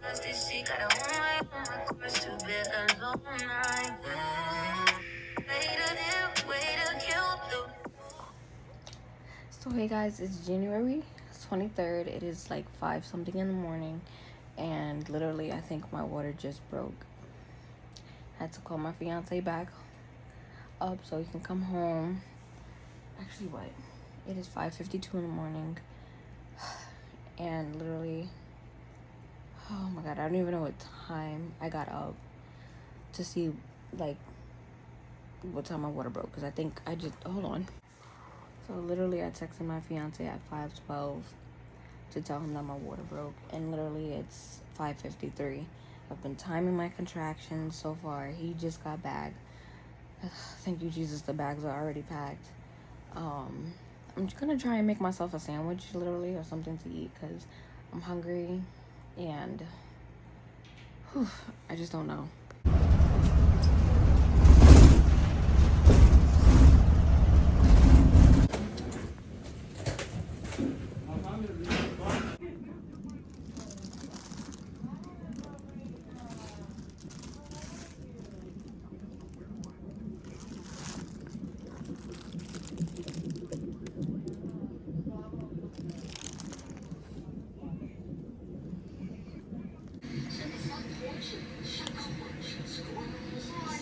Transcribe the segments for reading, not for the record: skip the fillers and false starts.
So hey guys, it's January 23rd. It is like 5 something in the morning, and literally I think my water just broke. I had to call my fiance back up so he can come home. Actually, what? It is 5:52 in the morning, and literally, oh my god, I don't even know what time I got up to see like what time my water broke, because I think I just, hold on. So literally I texted my fiance at 5:12 to tell him that my water broke, and literally it's 5:53. I've been timing my contractions so far. He just got back. Thank you, Jesus, the bags are already packed. I'm just gonna try and make myself a sandwich, literally, or something to eat, because I'm hungry, and I just don't know.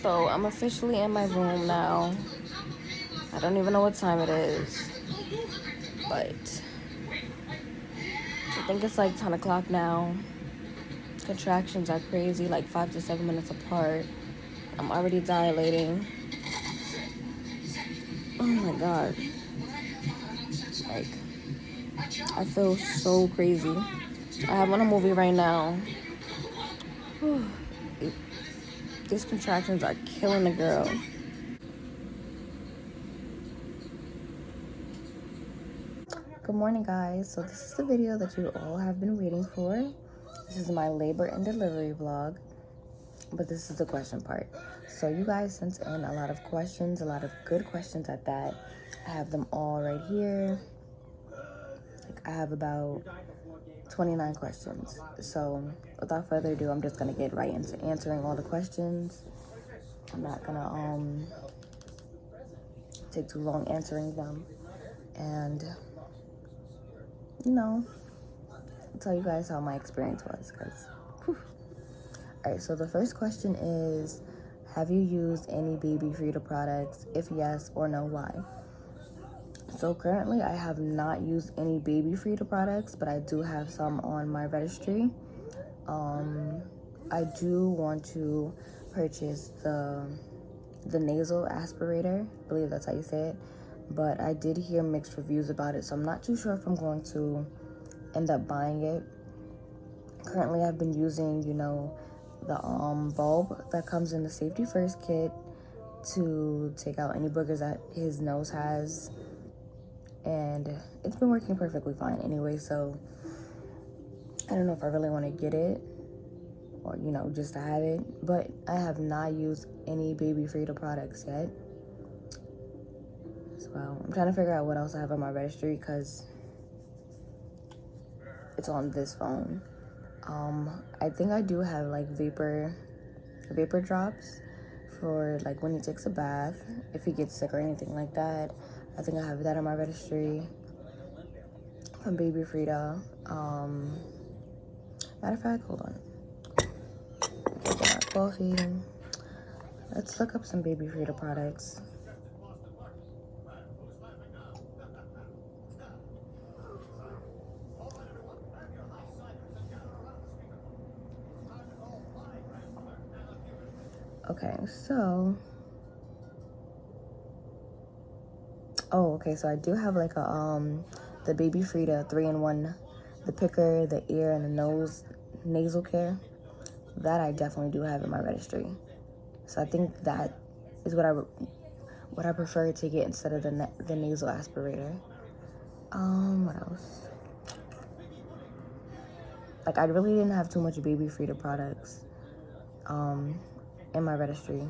So I'm officially in my room now. I don't even know what time it is, but I think it's like 10 o'clock now. Contractions are crazy, like 5 to 7 minutes apart. I'm already dilating. Oh my god. Like, I feel so crazy. I have on a movie right now. These contractions are killing the girl. Good morning, guys. So this is the video that you all have been waiting for. This is my labor and delivery vlog, but this is the question part. So you guys sent in a lot of questions, a lot of good questions at that. I have them all right here. Like, I have about 29 questions. So without further ado, I'm just gonna get right into answering all the questions. I'm not gonna take too long answering them, and tell you guys how my experience was, because all right. So the first question is, have you used any baby Frida products? If yes or no, why? So currently I have not used any baby Frida products, but I do have some on my registry. I do want to purchase the nasal aspirator. I believe that's how you say it. But I did hear mixed reviews about it, so I'm not too sure if I'm going to end up buying it. Currently, I've been using, the bulb that comes in the Safety First kit to take out any boogers that his nose has, and it's been working perfectly fine anyway. So I don't know if I really want to get it, or just to have it, but I have not used any baby Frida products yet. So I'm trying to figure out what else I have on my registry, because it's on this phone. I think I do have like vapor drops for like when he takes a bath, if he gets sick or anything like that. I think I have that on my registry from baby Frida. Matter of fact, hold on. Okay, get my coffee. Let's look up some baby Frida products. Okay, so so I do have like the baby Frida 3-in-1, the picker, the ear, and the nose nasal care. That I definitely do have in my registry. So I think that is what I prefer to get instead of the nasal aspirator. What else? Like, I really didn't have too much baby Frida products in my registry.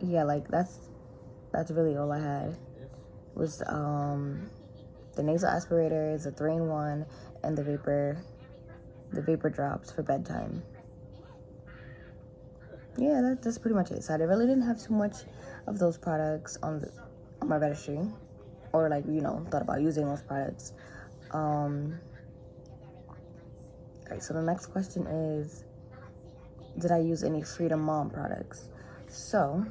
Yeah, like that's really all I had. was the nasal aspirators, the 3-in-1, and the vapor drops for bedtime. Yeah, that's pretty much it. So I really didn't have too much of those products on my registry, or like, thought about using those products. All right, so the next question is, did I use any Freedom Mom products? So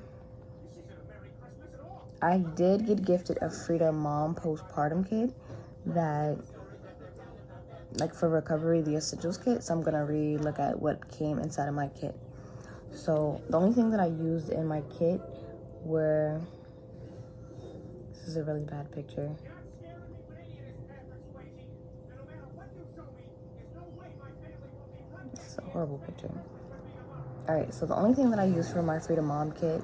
I did get gifted a Freedom Mom postpartum kit that, like, for recovery, the essentials kit. So I'm gonna look at what came inside of my kit. So the only thing that I used in my kit were, this is a really bad picture. It's a horrible picture. All right, so the only thing that I used for my Freedom Mom kit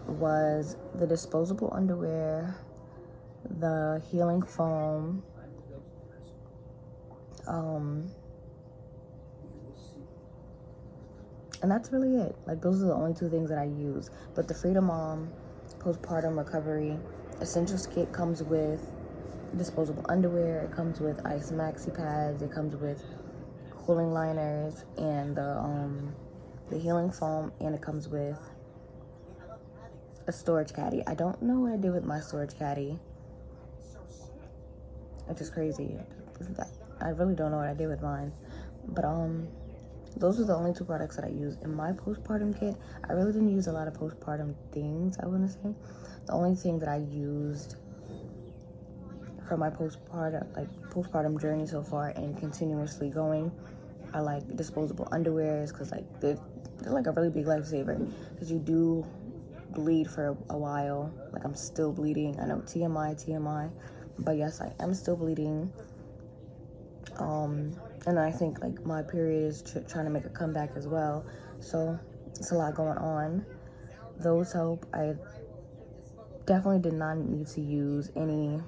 was the disposable underwear, the healing foam, and that's really it. Like, those are the only 2 things that I use. But the Freedom Mom postpartum recovery essentials kit comes with disposable underwear, it comes with ice maxi pads, it comes with cooling liners, and the healing foam, and it comes with a storage caddy. I don't know what I did with my storage caddy, which is crazy. I really don't know what I did with mine. But those are the only 2 products that I used in my postpartum kit. I really didn't use a lot of postpartum things, I want to say. The only thing that I used for my postpartum journey so far and continuously going are like disposable underwears, because like they're like a really big lifesaver, because you do bleed for a while. Like, I'm still bleeding. I know, TMI, but yes, I am still bleeding. And I think like my period is trying to make a comeback as well, so it's a lot going on. Those help. I definitely did not need to use any,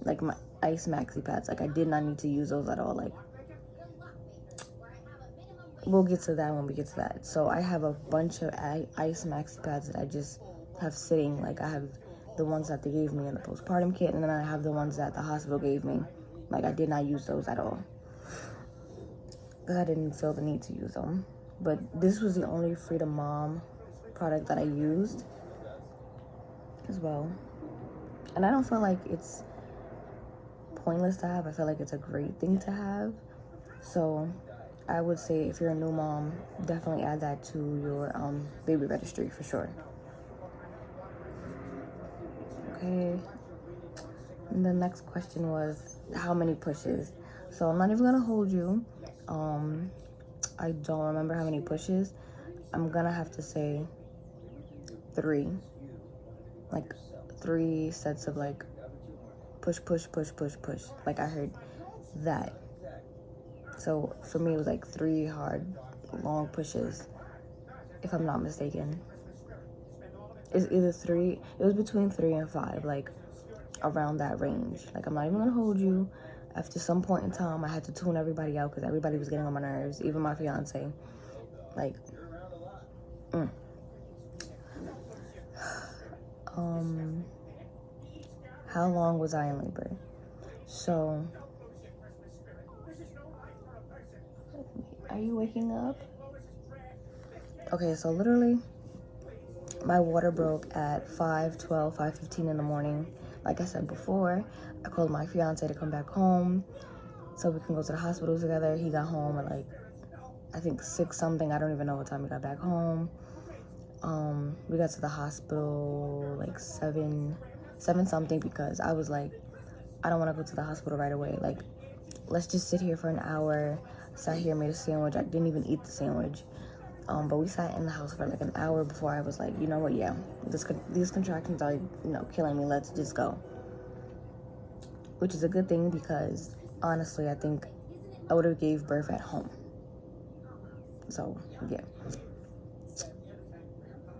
like, my ice maxi pads. Like, I did not need to use those at all. Like, we'll get to that when we get to that. So I have a bunch of ice maxi pads that I just have sitting. Like, I have the ones that they gave me in the postpartum kit, and then I have the ones that the hospital gave me. Like, I did not use those at all, because I didn't feel the need to use them. But this was the only Freedom Mom product that I used as well. And I don't feel like it's pointless to have. I feel like it's a great thing to have. So I would say, if you're a new mom, definitely add that to your baby registry for sure. Okay. And the next question was, how many pushes? So I'm not even gonna hold you. I don't remember how many pushes. I'm gonna have to say 3. Like, 3 sets of like push. Like, I heard that. So for me, it was like 3 hard, long pushes, if I'm not mistaken. It's either 3, it was between 3 and 5, like around that range. Like, I'm not even gonna hold you. After some point in time, I had to tune everybody out, because everybody was getting on my nerves, even my fiance. Like, how long was I in labor? So, are you waking up? Okay, so literally, my water broke at 5:12, 5:15 in the morning. Like I said before, I called my fiance to come back home so we can go to the hospital together. He got home at like, I think 6 something. I don't even know what time he got back home. We got to the hospital like 7 something, because I was like, I don't want to go to the hospital right away. Like, let's just sit here for an hour. Sat here, made a sandwich. I didn't even eat the sandwich. But we sat in the house for like an hour before I was like, you know what, yeah, these contractions are, killing me. Let's just go. Which is a good thing, because honestly, I think I would have gave birth at home. So, yeah.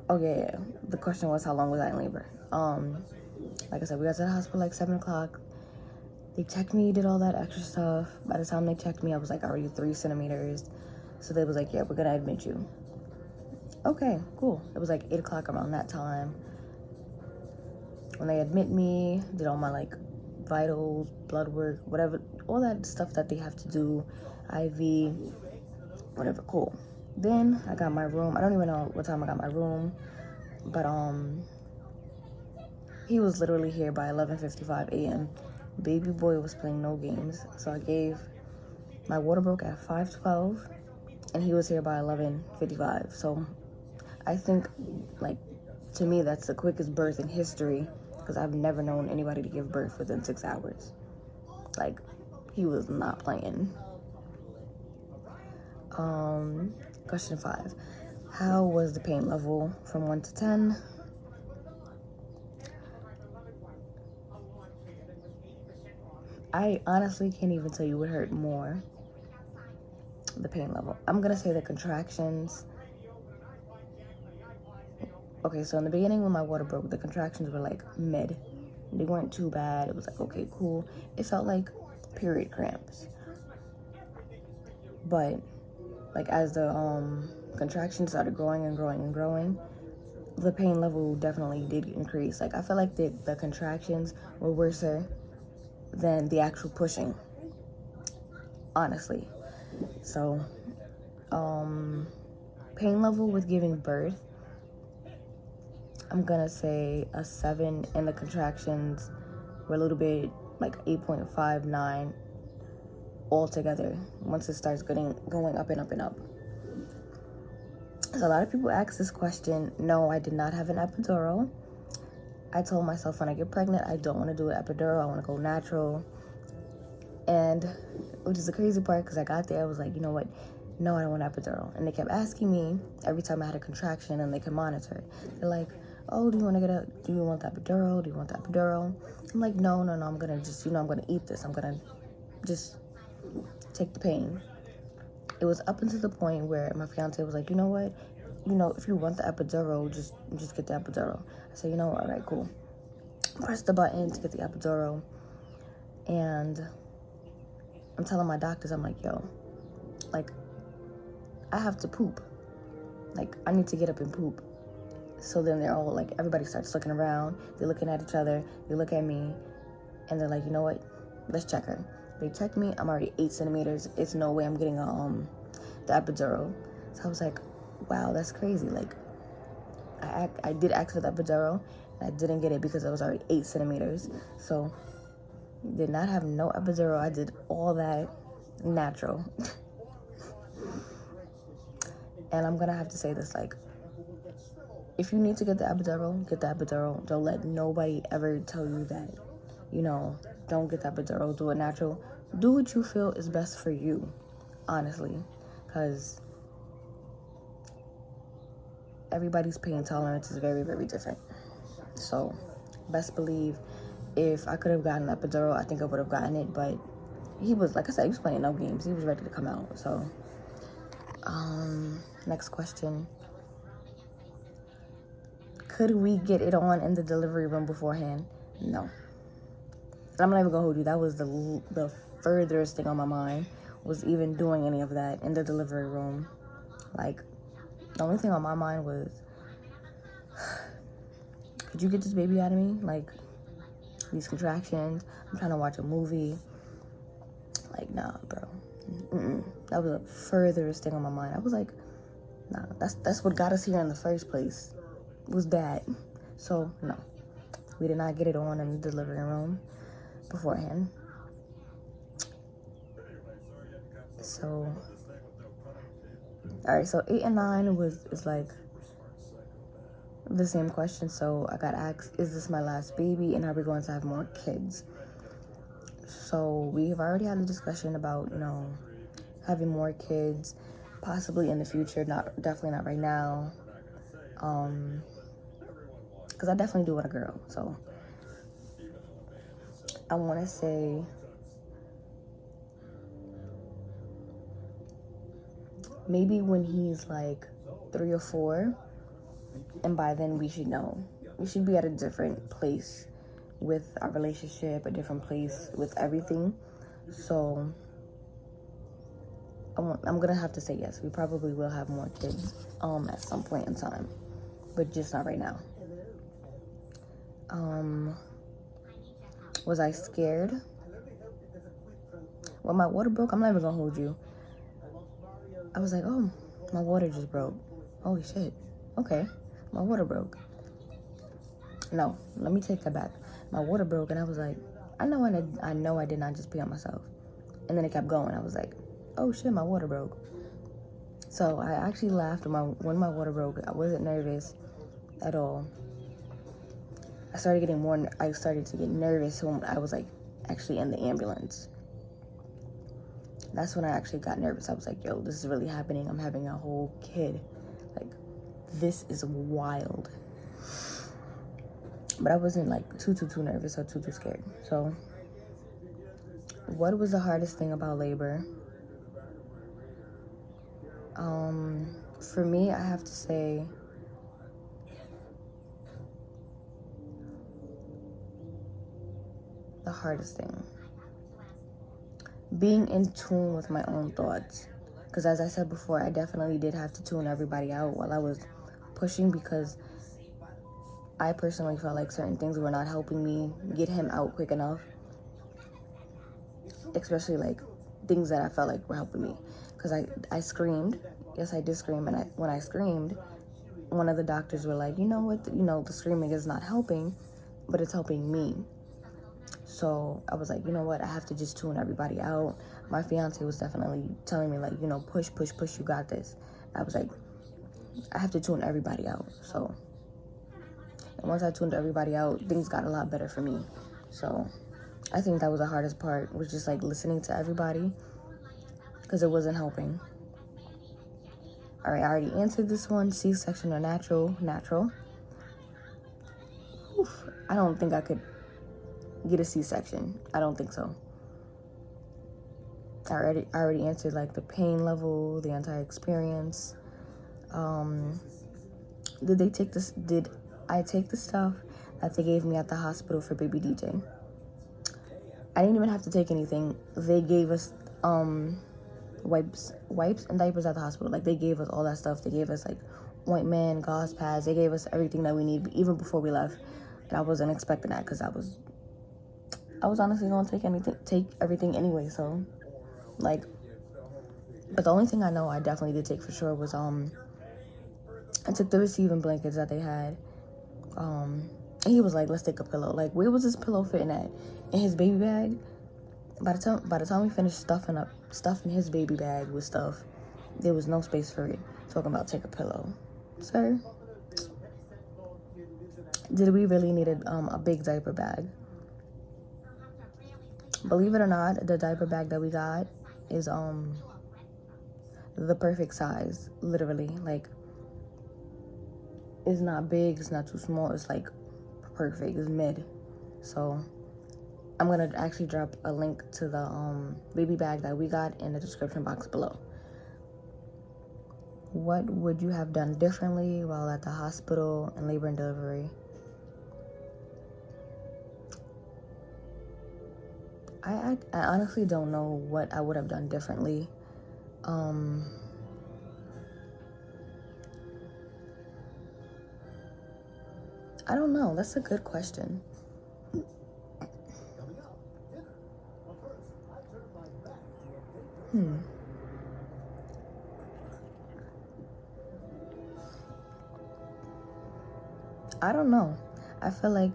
Oh, yeah. The question was, how long was I in labor? Like I said, we got to the hospital like 7 o'clock. They checked me, did all that extra stuff. By the time they checked me, I was like already 3 centimeters. So they was like, yeah, we're gonna admit you. Okay, cool. It was like 8 o'clock around that time. when they admit me, did all my like vitals, blood work, whatever, all that stuff that they have to do, IV, whatever, cool. Then I got my room. I don't even know what time I got my room, but he was literally here by 11:55 a.m. Baby boy was playing no games, so I gave, my water broke at 5:12, and he was here by 11:55. So I think, like, to me, that's the quickest birth in history, because I've never known anybody to give birth within 6 hours. Like, he was not playing. Question 5. How was the pain level from 1 to 10? I honestly can't even tell you what hurt more. The pain level. I'm gonna say the contractions. Okay, so in the beginning when my water broke, the contractions were like mid. They weren't too bad. It was like, okay, cool. It felt like period cramps. But like as the contractions started growing and growing and growing, the pain level definitely did increase. Like I felt like the contractions were worse than the actual pushing, honestly. So pain level with giving birth, I'm gonna say a 7, and the contractions were a little bit like 8.59 altogether once it starts going up and up and up. So a lot of people ask this question. No, I did not have an epidural. I told myself when I get pregnant, I don't want to do an epidural. I want to go natural. And which is the crazy part, because I got there, I was like, you know what? No, I don't want an epidural. And they kept asking me every time I had a contraction, and they could monitor it. They're like, oh, do you want the epidural? Do you want the epidural? I'm like, no, I'm gonna just, I'm gonna eat this. I'm gonna just take the pain. It was up until the point where my fiance was like, you know what? If you want the epidural, just get the epidural. I said, all right, cool. Press the button to get the epidural. And I'm telling my doctors, I'm like, yo, like, I have to poop. Like, I need to get up and poop. So then they're all like, everybody starts looking around. They're looking at each other. They look at me. And they're like, you know what? Let's check her. They checked me. I'm already 8 centimeters. It's no way I'm getting the epidural. So I was like, wow, that's crazy. Like, I did ask for the epidural. And I didn't get it because I was already 8 centimeters. So did not have no epidural. I did all that natural. And I'm gonna have to say this, like, if you need to get the epidural, get the epidural. Don't let nobody ever tell you that, don't get the epidural, do it natural. Do what you feel is best for you, honestly, because everybody's pain tolerance is very, very different. So best believe, if I could have gotten an epidural, I think I would have gotten it, but he was, like I said, he was playing no games. He was ready to come out. So next question. Could we get it on in the delivery room beforehand? No. I'm not even gonna hold you. That was the furthest thing on my mind, was even doing any of that in the delivery room. Like, the only thing on my mind was, could you get this baby out of me? Like, these contractions. I'm trying to watch a movie. Like, nah, bro. That was the furthest thing on my mind. I was like, nah, that's what got us here in the first place, was that. So, no. We did not get it on in the delivery room beforehand. So, all right, so 8 and 9 is like the same question. So I got asked, is this my last baby, and are we going to have more kids? So we have already had a discussion about, having more kids, possibly in the future, definitely not right now. Because I definitely do want a girl. So I want to say maybe when he's like 3 or 4, and by then we should know. We should be at a different place with our relationship, a different place with everything. So I'm gonna have to say yes. We probably will have more kids at some point in time, but just not right now. Was I scared? When my water broke, I'm not even gonna hold you. I was like, oh, my water just broke. Holy shit. Okay, my water broke. No, let me take that back. My water broke, and I was like, I know I did not just pee on myself. And then it kept going. I was like, oh shit, my water broke. So I actually laughed when my water broke. I wasn't nervous at all. I started to get nervous when I was like actually in the ambulance. That's when I actually got nervous. I was like, yo, this is really happening. I'm having a whole kid. Like, this is wild. But I wasn't like too nervous or too scared. So what was the hardest thing about labor? For me, I have to say the hardest thing, being in tune with my own thoughts. Because as I said before, I definitely did have to tune everybody out while I was pushing, because I personally felt like certain things were not helping me get him out quick enough. Especially like things that I felt like were helping me. Because I screamed. Yes, I did scream. And when I screamed, one of the doctors were like, you know what, the screaming is not helping, but it's helping me. So I was like, you know what, I have to just tune everybody out. My fiance was definitely telling me like, push, you got this. I was like, I have to tune everybody out. So, and once I tuned everybody out, things got a lot better for me. So I think that was the hardest part, was just like listening to everybody, because it wasn't helping. All right, I already answered this one. C-section or natural? Natural. Oof, I don't think I could get a C-section. I don't think so. I already answered like the pain level, the entire experience. Did I take the stuff that they gave me at the hospital for baby DJ? I didn't even have to take anything. They gave us wipes and diapers at the hospital. Like, they gave us all that stuff. They gave us like ointment, gauze pads. They gave us everything that we need even before we left. And I wasn't expecting that, because I was honestly going to take everything anyway. So like, but the only thing I know I definitely did take for sure was I took the receiving blankets that they had. And he was like, let's take a pillow. Like, where was this pillow fitting at? In his baby bag? By the time we finished stuffing his baby bag with stuff, there was no space for it. Talking about take a pillow. Sir, did we really need a big diaper bag? Believe it or not, the diaper bag that we got is the perfect size, literally. Like, it's not big, it's not too small, it's like perfect, it's mid. So I'm gonna actually drop a link to the baby bag that we got in the description box below. What would you have done differently while at the hospital in labor and delivery? I honestly don't know what I would have done differently. I don't know. That's a good question. I don't know. I feel like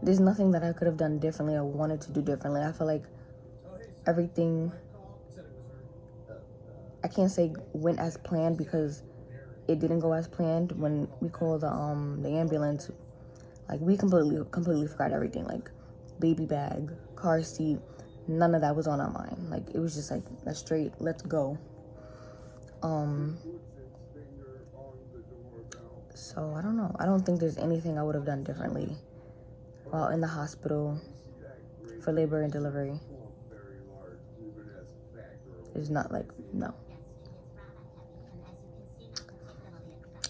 there's nothing that I could have done differently or wanted to do differently. I feel like everything, I can't say went as planned, because it didn't go as planned. When we called the ambulance, like, we completely forgot everything. Like, baby bag, car seat, none of that was on our mind. Like, it was just like a straight, let's go. So I don't know. I don't think there's anything I would have done differently while in the hospital for labor and delivery. There's not, like, no.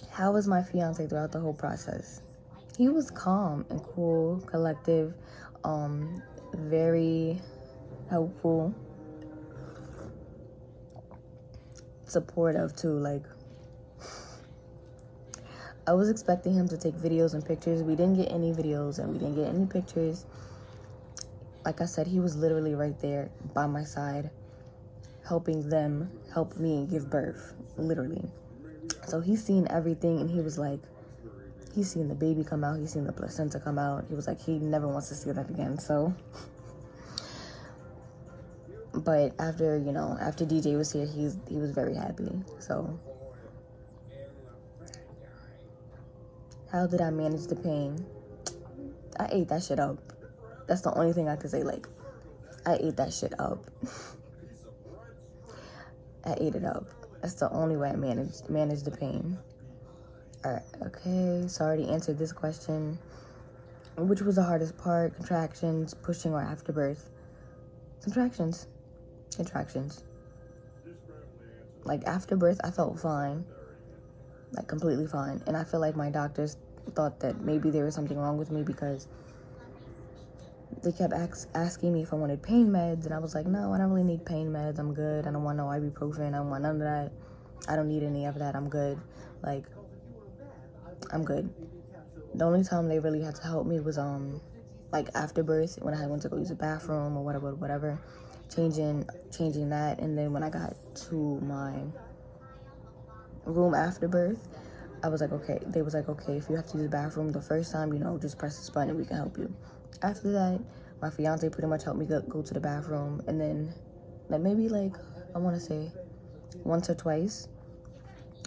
How was my fiance throughout the whole process? He was calm and cool, collective, very helpful, supportive too. Like, I was expecting him to take videos and pictures. We didn't get any videos and we didn't get any pictures. Like I said, he was literally right there by my side, helping them help me give birth, literally. So he's seen everything, and he was like, he's seen the baby come out, he's seen the placenta come out. He was like, he never wants to see that again. So, but after, you know, after DJ was here, he was very happy. So, how did I manage the pain? I ate that shit up. That's the only thing I could say. Like, I ate that shit up. I ate it up. That's the only way I managed the pain. Alright, okay. So I already answered this question. Which was the hardest part? Contractions, pushing, or afterbirth? Contractions. Contractions. Like, afterbirth, I felt fine. Like, completely fine. And I feel like my doctors thought that maybe there was something wrong with me because they kept asking me if I wanted pain meds, and I was like, no, I don't really need pain meds. I'm good. I don't want no ibuprofen. I don't want none of that. I don't need any of that. I'm good. Like, I'm good. The only time they really had to help me was like after birth, when I went to go use the bathroom or whatever, changing that. And then when I got to my room after birth, I was like, okay. They was like, okay, if you have to use the bathroom the first time, you know, just press this button and we can help you. After that, my fiance pretty much helped me go to the bathroom, and then like maybe like I want to say once or twice.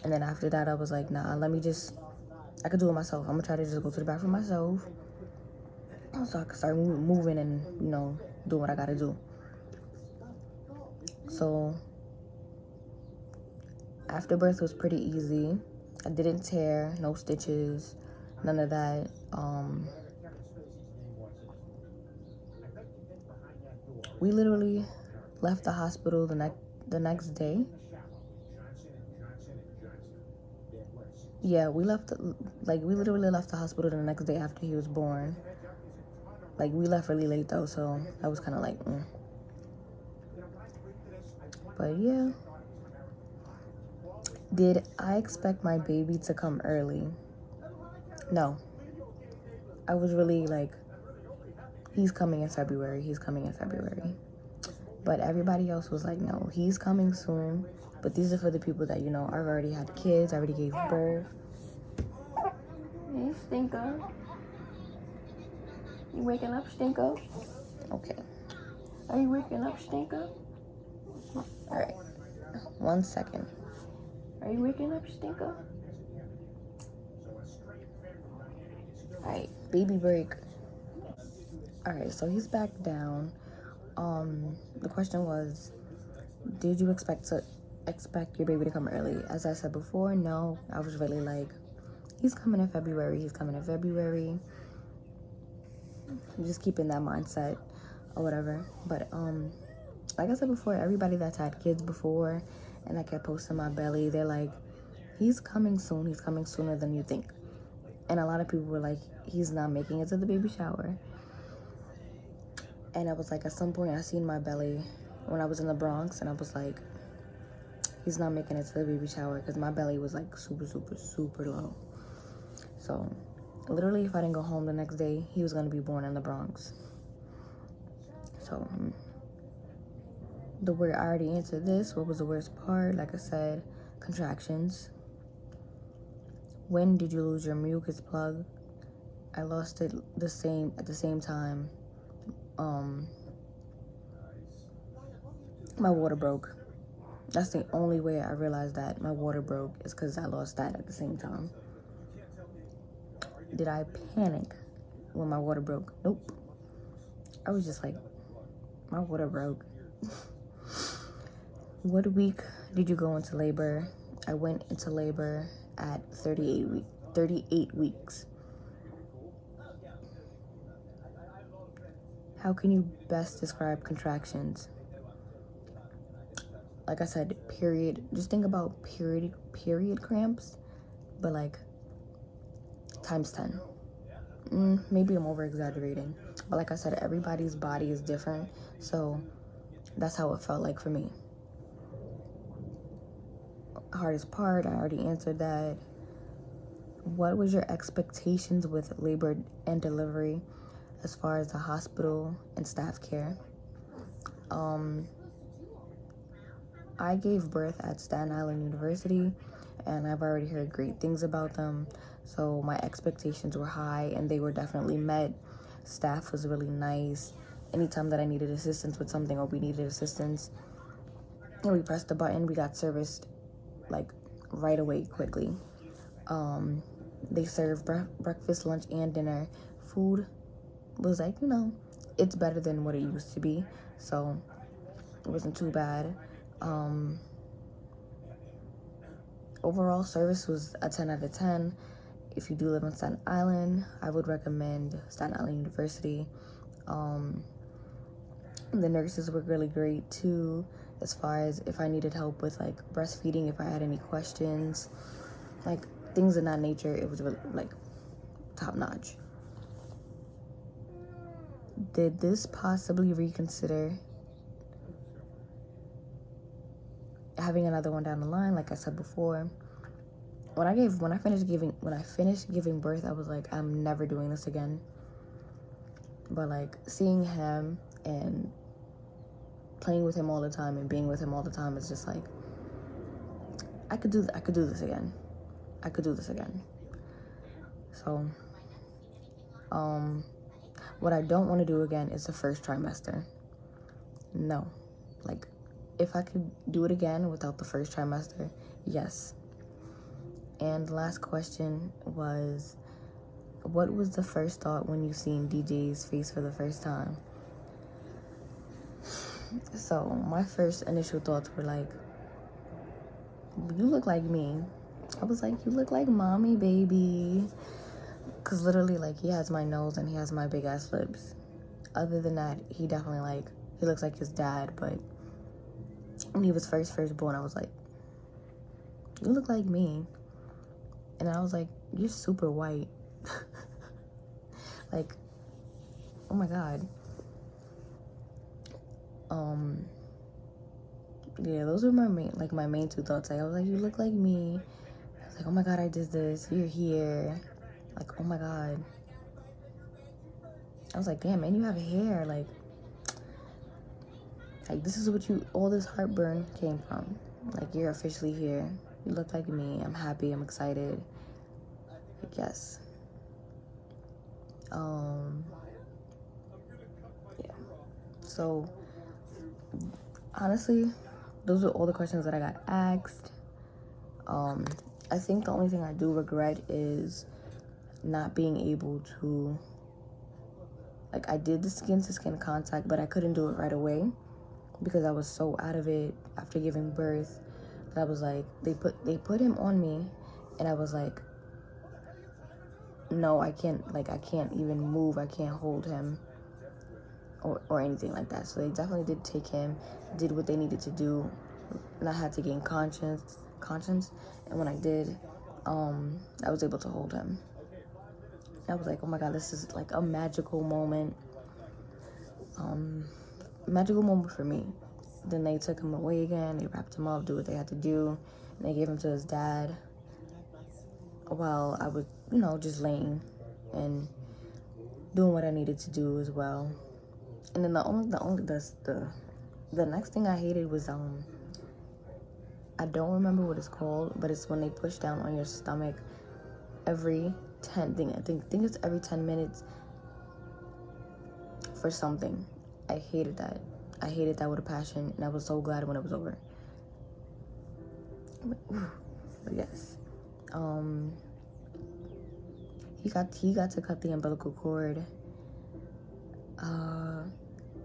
And then after that, I was like, nah, I could do it myself. I'm gonna try to just go to the bathroom myself, so I can start moving and, you know, do what I gotta do. So after birth was pretty easy. I didn't tear, no stitches, none of that. We literally left the hospital the next day. Yeah, we literally left the hospital the next day after he was born. Like, we left really late though, so that was kind of like, But yeah. Did I expect my baby to come early? No. I was really like, he's coming in February. But everybody else was like, no, he's coming soon. But these are for the people that, you know, I've already had kids, I already gave birth. Hey, Stinker. You waking up, Stinker? Okay. Are you waking up, Stinker? Alright. 1 second. Are you waking up, Stinker? Alright, baby break. Alright, so he's back down. The question was, did you expect your baby to come early? As I said before, no. I was really like, he's coming in February. Just keeping that mindset or whatever. But like I said before, everybody that's had kids before and I kept posting my belly, they're like, he's coming soon. He's coming sooner than you think. And a lot of people were like, he's not making it to the baby shower. And I was like, at some point I seen my belly when I was in the Bronx, and I was like, he's not making it to the baby shower, because my belly was like super, super, super low. So literally, if I didn't go home the next day, he was going to be born in the Bronx. So I already answered this. What was the worst part? Like I said, contractions. When did you lose your mucus plug? I lost it at the same time. My water broke. That's the only way I realized that my water broke, is because I lost that at the same time. Did I panic when my water broke? Nope. I was just like, my water broke. What week did you go into labor? I went into labor at 38 weeks. How can you best describe contractions? Like I said, period. Just think about period cramps, but like times 10. Maybe I'm over exaggerating, but like I said, everybody's body is different, so that's how it felt like for me. Hardest part, I already answered that. What was your expectations with labor and delivery as far as the hospital and staff care? I gave birth at Staten Island University, and I've already heard great things about them. So my expectations were high, and they were definitely met. Staff was really nice. Anytime that I needed assistance with something or we needed assistance, and we pressed the button, we got serviced like right away, quickly. They served breakfast, lunch, and dinner. Food was like, it's better than what it used to be, so it wasn't too bad. Overall service was a 10 out of 10. If you do live on Staten Island, I would recommend Staten Island University. The nurses were really great too, as far as if I needed help with like breastfeeding, if I had any questions, like things of that nature. It was really like top notch. Did this possibly reconsider having another one down the line? Like I said before, when I finished giving birth, I was like, I'm never doing this again. But like seeing him and playing with him all the time and being with him all the time is just like, I could do this again. I could do this again. So, what I don't want to do again is the first trimester. No. Like, if I could do it again without the first trimester, yes. And the last question was, what was the first thought when you seen DJ's face for the first time? So, my first initial thoughts were like, you look like me. I was like, you look like mommy, baby. Because literally, like, he has my nose and he has my big ass lips. Other than that, he definitely, he looks like his dad. But when he was first born, I was like, you look like me. And I was like, you're super white. Like, oh my God. Yeah, those were my main two thoughts. Like, I was like, you look like me. I was like, oh my God, I did this. You're here. Like, oh my God. I was like, damn, man, you have hair. Like this is what all this heartburn came from. Like, you're officially here. You look like me. I'm happy. I'm excited. Like, yes. Yeah. So, honestly, those are all the questions that I got asked. I think the only thing I do regret is not being able to, like, I did the skin-to-skin contact, but I couldn't do it right away because I was so out of it after giving birth that I was like, they put him on me, and I was like, no, I can't even move. I can't hold him or anything like that. So they definitely did take him, did what they needed to do, and I had to gain conscience. And when I did, I was able to hold him. I was like, oh my God, this is like a magical moment. Magical moment for me. Then they took him away again. They wrapped him up, do what they had to do, and they gave him to his dad while I was, just laying and doing what I needed to do as well. And then the next thing I hated was I don't remember what it's called, but it's when they push down on your stomach every 10 thing. I think it's every 10 minutes for something. I hated that. I hated that with a passion, and I was so glad when it was over. But yes, he got to cut the umbilical cord.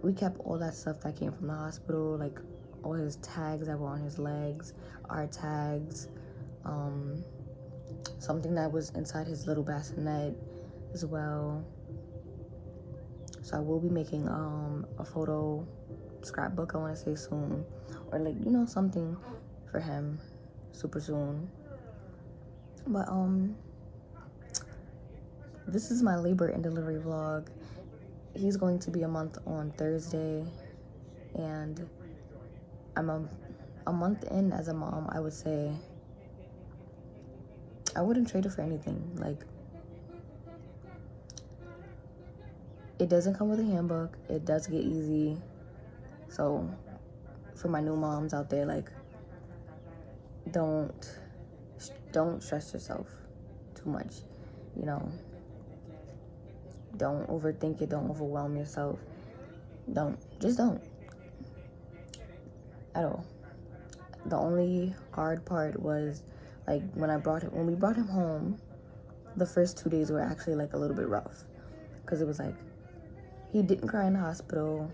We kept all that stuff that came from the hospital, like all his tags that were on his legs, our tags, something that was inside his little bassinet as well. So I will be making a photo scrapbook, I want to say, soon, or something for him super soon. But this is my labor and delivery vlog. He's going to be a month on Thursday, and I'm a month in as a mom, I would say. I wouldn't trade it for anything. Like, it doesn't come with a handbook. It does get easy. So for my new moms out there, like, don't stress yourself too much, you know. Don't overthink it. Don't overwhelm yourself. Just don't at all. The only hard part was, like, when we brought him home, the first 2 days were actually like a little bit rough, because it was like he didn't cry in the hospital.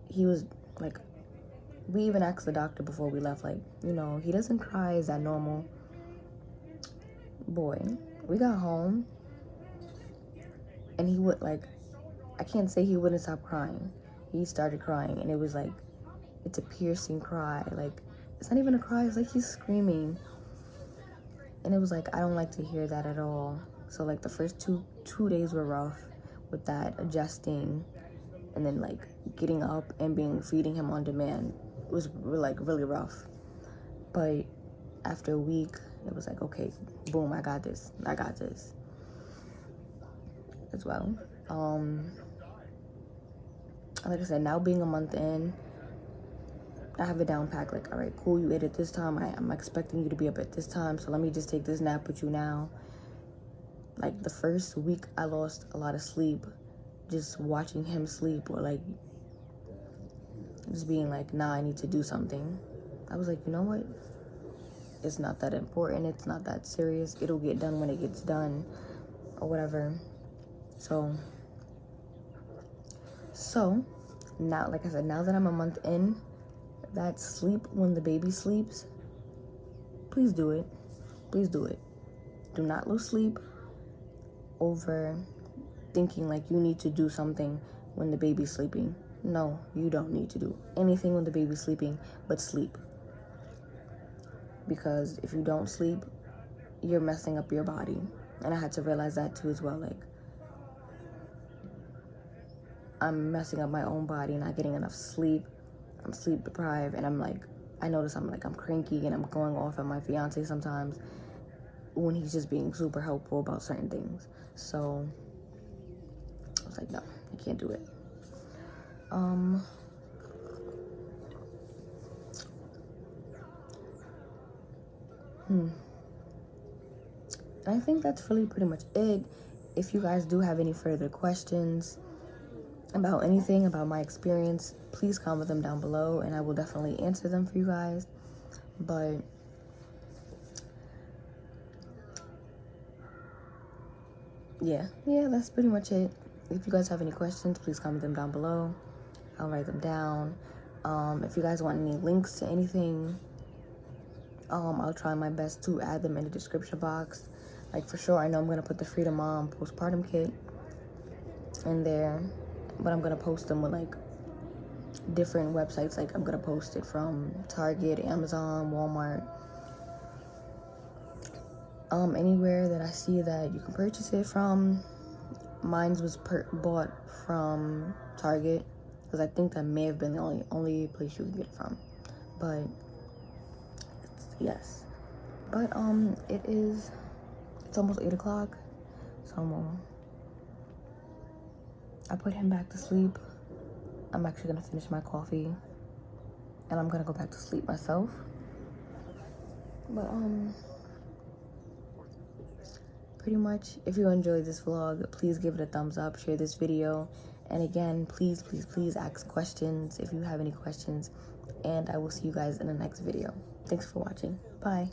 He was like, we even asked the doctor before we left, like, you know, he doesn't cry. Is that normal? Boy, we got home and he would, like, I can't say he wouldn't stop crying. He started crying, and it was like, it's a piercing cry. Like, it's not even a cry. It's like he's screaming. And it was like, I don't like to hear that at all. So like the first two days were rough with that, adjusting, and then like getting up and feeding him on demand was like really rough. But after a week, it was like, okay, boom, I got this as well. Like I said, now being a month in, I have it down packed. Like, all right, cool, you ate at this time. I'm expecting you to be up at this time, so let me just take this nap with you now. Like, the first week, I lost a lot of sleep just watching him sleep, or like just being like, nah, I need to do something. I was like, you know what? It's not that important. It's not that serious. It'll get done when it gets done, or whatever. So now, like I said, now that I'm a month in, that sleep when the baby sleeps, please do it. Please do it. Do not lose sleep over thinking like you need to do something when the baby's sleeping. No, you don't need to do anything when the baby's sleeping but sleep. Because if you don't sleep, you're messing up your body. And I had to realize that too as well. Like, I'm messing up my own body, not getting enough sleep. I'm sleep deprived, and I notice I'm cranky, and I'm going off at my fiance sometimes when he's just being super helpful about certain things. So I was like, no, I can't do it. I think that's really pretty much it. If you guys do have any further questions about anything, about my experience, please comment them down below, and I will definitely answer them for you guys. But yeah, that's pretty much it. If you guys have any questions, please comment them down below. I'll write them down. If you guys want any links to anything, I'll try my best to add them in the description box. Like, for sure, I know I'm gonna put the Freedom Mom postpartum kit in there, but I'm gonna post them with like different websites. Like, I'm gonna post it from Target, Amazon, Walmart, anywhere that I see that you can purchase it from. Mine was bought from Target, because I think that may have been the only place you can get it from. But yes, but it's almost 8 o'clock, so I put him back to sleep. I'm actually gonna finish my coffee, and I'm gonna go back to sleep myself. But pretty much, if you enjoyed this vlog, please give it a thumbs up, share this video, and again, please ask questions if you have any questions, and I will see you guys in the next video. Thanks for watching. Bye.